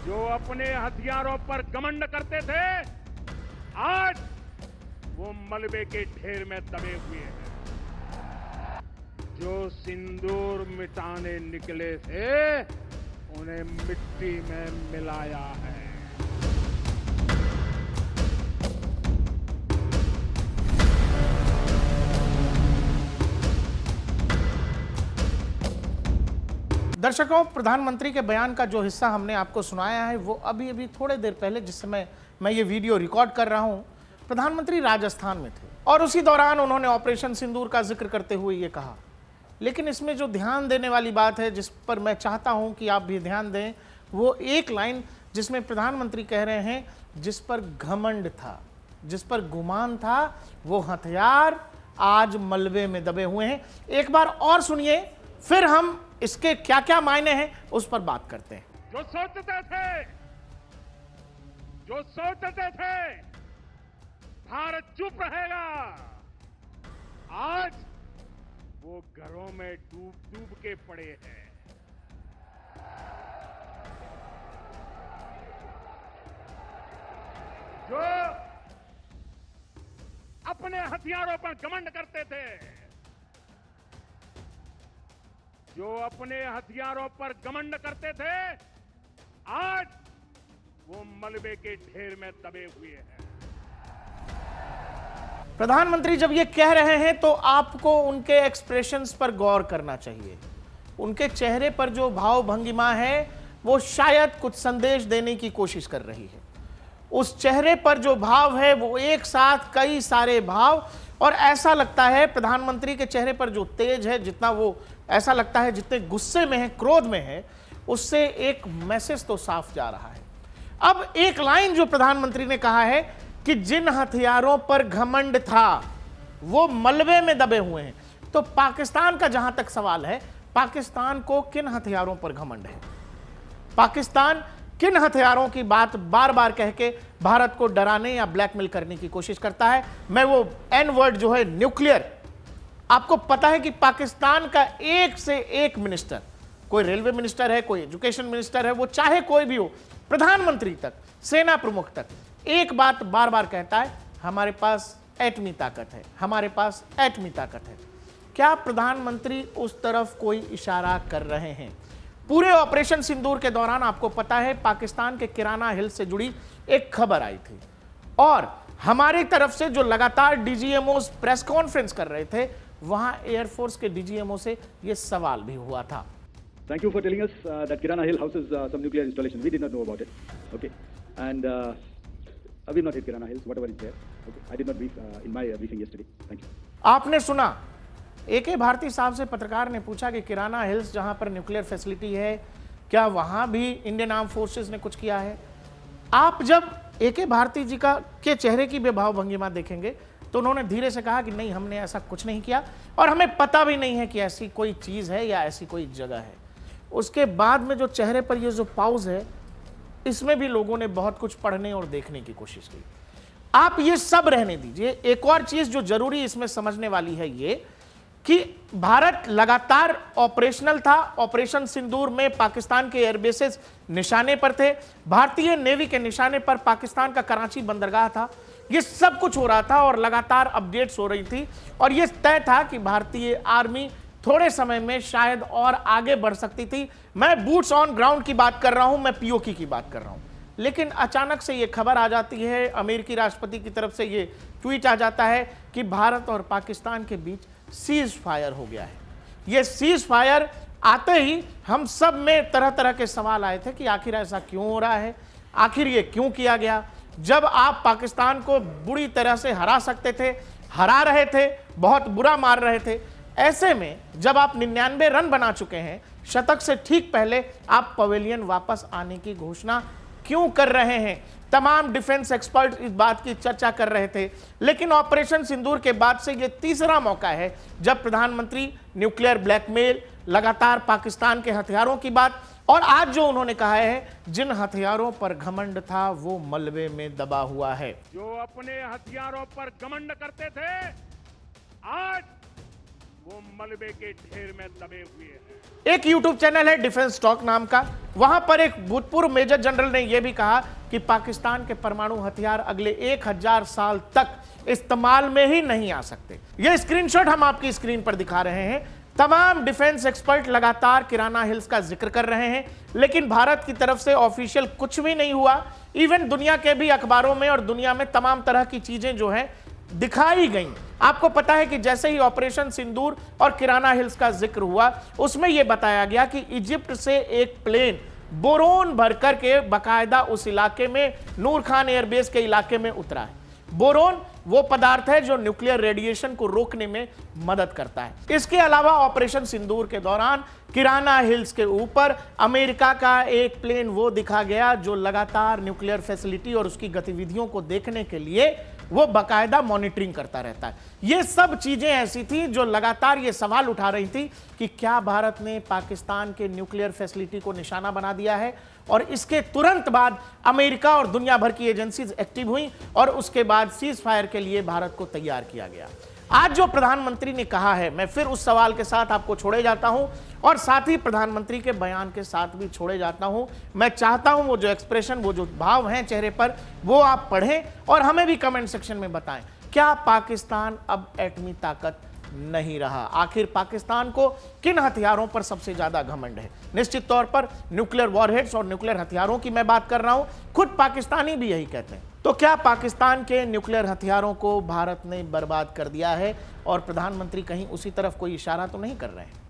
जो अपने हथियारों पर घमंड करते थे, आज वो मलबे के ढेर में दबे हुए हैं। जो सिंदूर मिटाने निकले थे, उन्हें मिट्टी में मिलाया है। दर्शकों, प्रधानमंत्री के बयान का जो हिस्सा हमने आपको सुनाया है वो अभी थोड़े देर पहले, जिस समय मैं ये वीडियो रिकॉर्ड कर रहा हूं, प्रधानमंत्री राजस्थान में थे और उसी दौरान उन्होंने ऑपरेशन सिंदूर का जिक्र करते हुए ये कहा। लेकिन इसमें जो ध्यान देने वाली बात है, जिस पर मैं चाहता हूं कि आप भी ध्यान दें, वो एक लाइन जिसमें प्रधानमंत्री कह रहे हैं, जिस पर घमंड था, जिस पर गुमान था, वो हथियार आज मलबे में दबे हुए हैं। एक बार और सुनिए, फिर हम इसके क्या क्या मायने हैं उस पर बात करते हैं। जो सोचते थे भारत चुप रहेगा, आज वो घरों में डूब के पड़े हैं। जो अपने हथियारों पर घमंड करते थे, जो अपने हथियारों पर घमंड करते थे, आज वो मलबे के ढेर में दबे हुए हैं। प्रधानमंत्री जब ये कह रहे हैं तो आपको उनके एक्सप्रेशंस पर गौर करना चाहिए। उनके चेहरे पर जो भाव भंगिमा है वो शायद कुछ संदेश देने की कोशिश कर रही है। उस चेहरे पर जो भाव है वो एक साथ कई सारे भाव, और ऐसा लगता है प्रधानमंत्री के चेहरे पर जो तेज है, जितना वो ऐसा लगता है जितने गुस्से में है, क्रोध में है, उससे एक मैसेज तो साफ जा रहा है। अब एक लाइन जो प्रधानमंत्री ने कहा है कि जिन हथियारों पर घमंड था वो मलबे में दबे हुए हैं, तो पाकिस्तान का जहां तक सवाल है, पाकिस्तान को किन हथियारों पर घमंड है? पाकिस्तान किन हथियारों की बात बार बार कह के भारत को डराने या ब्लैकमेल करने की कोशिश करता है? मैं वो एन वर्ड जो है न्यूक्लियर, आपको पता है कि पाकिस्तान का एक से एक मिनिस्टर, कोई रेलवे मिनिस्टर है, कोई एजुकेशन मिनिस्टर है, वो चाहे कोई भी हो, प्रधानमंत्री तक, सेना प्रमुख तक, एक बात बार बार कहता है, हमारे पास एटमी ताकत है, हमारे पास एटमी ताकत है। क्या प्रधानमंत्री उस तरफ कोई इशारा कर रहे हैं? पूरे ऑपरेशन सिंदूर के दौरान आपको पता है पाकिस्तान के किराना हिल्स से जुड़ी एक खबर आई थी, और हमारी तरफ से जो लगातार डीजीएमओ प्रेस कॉन्फ्रेंस कर रहे थे, वहां एयरफोर्स के डीजीएमओ से यह सवाल भी हुआ था। Thank you for telling us that Kirana Hill houses some nuclear installation. We did not know about it. Okay, and we've not hit Kirana Hills. Whatever is there. Okay, I did not brief in my briefing yesterday. Thank you. आपने सुना, AK Bharti साहब से पत्रकार ने पूछा कि किराना hills जहां पर न्यूक्लियर फैसिलिटी है, क्या वहां भी इंडियन आर्म फोर्सेस ने कुछ किया है? आप जब AK भारती जी के चेहरे की बेभाव भंगिमा देखेंगे तो उन्होंने धीरे से कहा कि नहीं, हमने ऐसा कुछ नहीं किया और हमें पता भी नहीं है कि ऐसी कोई चीज है या ऐसी कोई जगह है। उसके बाद में जो चेहरे पर ये जो पाउज है, इसमें भी लोगों ने बहुत कुछ पढ़ने और देखने की कोशिश की। आप ये सब रहने दीजिए, एक और चीज जो जरूरी इसमें समझने वाली है ये कि भारत लगातार ऑपरेशनल था। ऑपरेशन सिंदूर में पाकिस्तान के एयरबेसेस निशाने पर थे, भारतीय नेवी के निशाने पर पाकिस्तान का कराची बंदरगाह था। ये सब कुछ हो रहा था और लगातार अपडेट्स हो रही थी, और ये तय था कि भारतीय आर्मी थोड़े समय में शायद और आगे बढ़ सकती थी। मैं बूट्स ऑन ग्राउंड की बात कर रहा हूं, मैं पीओके की बात कर रहा हूं। लेकिन अचानक से ये खबर आ जाती है, अमेरिकी राष्ट्रपति की तरफ से ये ट्वीट आ जाता है कि भारत और पाकिस्तान के बीच सीज फायर हो गया है। ये सीज फायर आते ही हम सब में तरह तरह के सवाल आए थे कि आखिर ऐसा क्यों हो रहा है, आखिर ये क्यों किया गया। जब आप पाकिस्तान को बुरी तरह से हरा सकते थे, हरा रहे थे, बहुत बुरा मार रहे थे, ऐसे में जब आप 99 रन बना चुके हैं, शतक से ठीक पहले आप पवेलियन वापस आने की घोषणा क्यों कर रहे हैं? तमाम डिफेंस एक्सपर्ट इस बात की चर्चा कर रहे थे। लेकिन ऑपरेशन सिंदूर के बाद से यह तीसरा मौका है जब प्रधानमंत्री न्यूक्लियर ब्लैकमेल, लगातार पाकिस्तान के हथियारों की बात, और आज जो उन्होंने कहा है जिन हथियारों पर घमंड था वो मलबे में दबा हुआ है। जो अपने हथियारों पर घमंड करते थे, आज वो मलबे के ढेर में दबे हुए हैं। एक यूट्यूब चैनल है डिफेंस टॉक नाम का, वहां पर एक भूतपूर्व मेजर जनरल ने यह भी कहा कि पाकिस्तान के परमाणु हथियार अगले 1000 साल तक इस्तेमाल में ही नहीं आ सकते। यह स्क्रीनशॉट हम आपकी स्क्रीन पर दिखा रहे हैं। तमाम डिफेंस एक्सपर्ट लगातार किराना हिल्स का जिक्र कर रहे हैं, लेकिन भारत की तरफ से ऑफिशियल कुछ भी नहीं हुआ। इवन दुनिया के भी अखबारों में और दुनिया में तमाम तरह की चीजें जो हैं दिखाई गई। आपको पता है कि जैसे ही ऑपरेशन सिंदूर और किराना हिल्स का जिक्र हुआ, उसमें यह बताया गया कि इजिप्ट से एक प्लेन बोरोन भरकर के बाकायदा उस इलाके में, नूर खान एयरबेस के इलाके में उतरा है। बोरोन वो पदार्थ है जो न्यूक्लियर रेडिएशन को रोकने में मदद करता है। इसके अलावा ऑपरेशन सिंदूर के दौरान किराना हिल्स के ऊपर अमेरिका का एक प्लेन वो दिखा गया जो लगातार न्यूक्लियर फैसिलिटी और उसकी गतिविधियों को देखने के लिए वो बाकायदा मॉनिटरिंग करता रहता है। ये सब चीजें ऐसी थी जो लगातार ये सवाल उठा रही थी कि क्या भारत ने पाकिस्तान के न्यूक्लियर फैसिलिटी को निशाना बना दिया है। और इसके तुरंत बाद अमेरिका और दुनिया भर की एजेंसीज एक्टिव हुई और उसके बाद सीज फायर के लिए भारत को तैयार किया गया। आज जो प्रधानमंत्री ने कहा है, मैं फिर उस सवाल के साथ आपको छोड़े जाता हूं और साथ ही प्रधानमंत्री के बयान के साथ भी छोड़े जाता हूं। मैं चाहता हूं वो जो एक्सप्रेशन, वो जो भाव हैं चेहरे पर, वो आप पढ़ें और हमें भी कमेंट सेक्शन में बताएं। क्या पाकिस्तान अब एटमी ताकत नहीं रहा? आखिर पाकिस्तान को किन हथियारों पर सबसे ज्यादा घमंड है? निश्चित तौर पर न्यूक्लियर वॉरहेड्स और न्यूक्लियर हथियारों की मैं बात कर रहा हूं, खुद पाकिस्तानी भी यही कहते हैं। तो क्या पाकिस्तान के न्यूक्लियर हथियारों को भारत ने बर्बाद कर दिया है और प्रधानमंत्री कहीं उसी तरफ कोई इशारा तो नहीं कर रहे हैं?